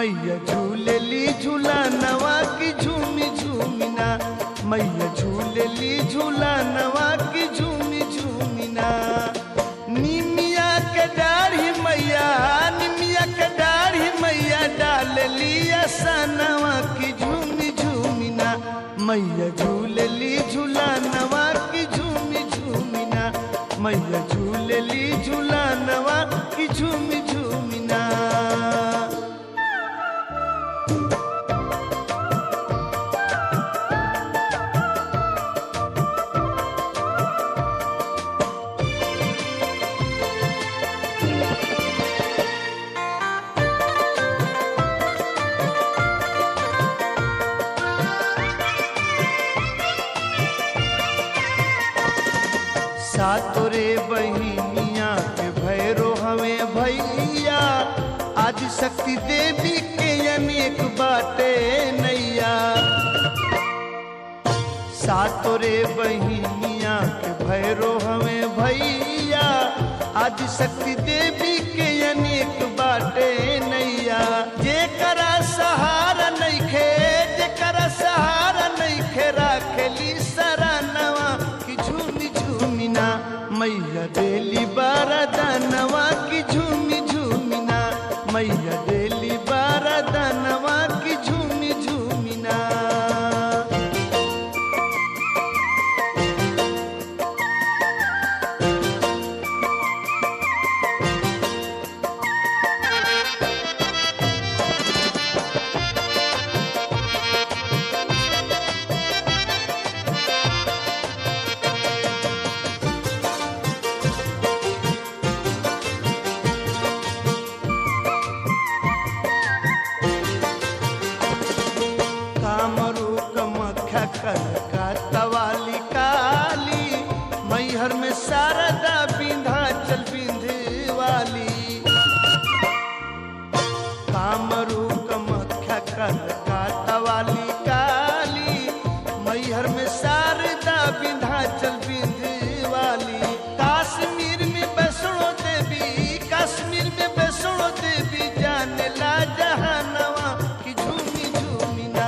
मैया झूलेली झूलानवा की झूमी झूमिना, मैया झूलेली झूलानवा की झूमी झूमिना। निमिया के डाढ़ी मैया, निमिया के डाढ़ी मैया डाल लिया सनवा की झूमी झूमिना, मैया झूलेली झूलानवा की झूमी झूमिना, मैया झूलेली झूलानवा की झूमी झूमिना। सातोरे बहिनिया के भैरो हमें भैया, आदि शक्ति देवी के अनेक बाटे नैया। सातोरे बहिनिया के भैरो हमें भैया, आदि शक्ति देवी के अनेक बाटे नैया। जेकरा सहारा नइखे, जेकरा सहारा नइखे राखेली सरानवा की झूमी झूमिना, मैया देली बारदानवा की झूमी झूमिना, मैया देली बारदानवा की झूमी झूमिना। कलकत्तावाली काली, मैहर में शारदा विंध्याचल विंध्यवाली। कामरू कामाख्या कलकत्तावाली काली, मैहर में शारदा विंध्याचल विंध्यवाली। कश्मीर में वैष्णो देवी, कश्मीर में वैष्णो देवी जाने ला जहानवा की झूमी झूमिना,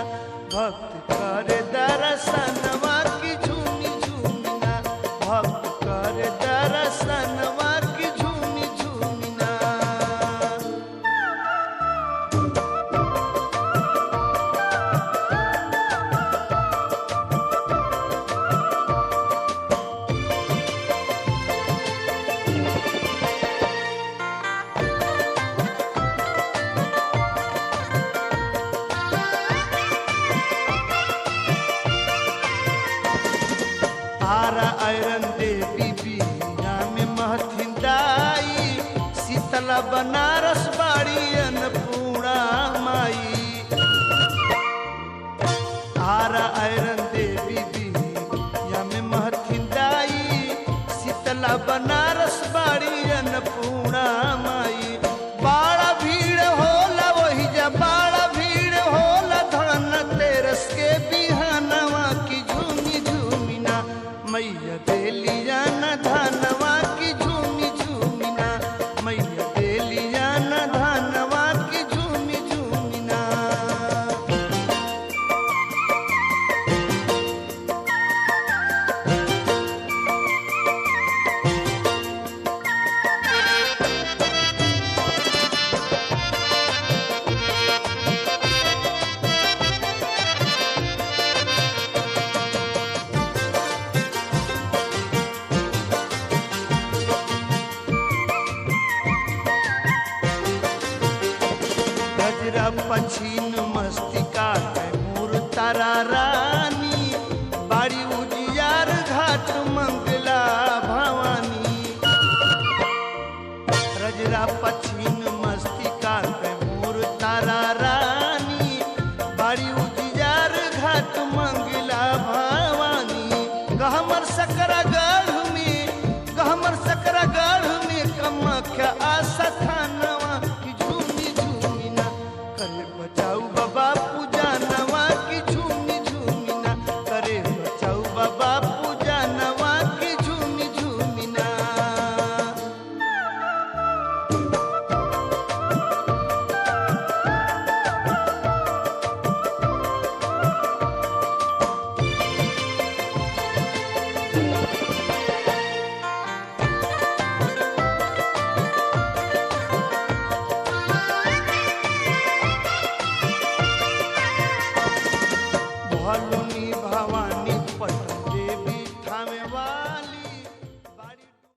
भक्त करे दर्शनवा की झूमी झूमिना, भक्त करे दर्शनवा की झूमी झूमिना। आरा आयरन देवी बिया में महथिन दाई, शीतला बनारस बाड़ी अन्नपूर्णा माई। आरा आयरन देवी बिया में महथिन दाई, शीतला बनारस बाड़ी अन्नपूर्णा माई। बड़ा भीड़ होला वही जा, बड़ा भीड़ होला धन तेरस के बिहानवा की झूमी झूमिना, मैया देलिया न धनवा की झूमी झूमिना, मैया देलिया न धनवा की झूमी झूमिना। गजरा पछीन मस्तिका कैमूर तारा रानी, बाड़ी उजियार घाट मंगला भवानी। गजरा पछीन मस्तिका कैमूर तारा रानी, बाड़ी उजियार घाट मंगला भवानी। गहमर सकरा गढ़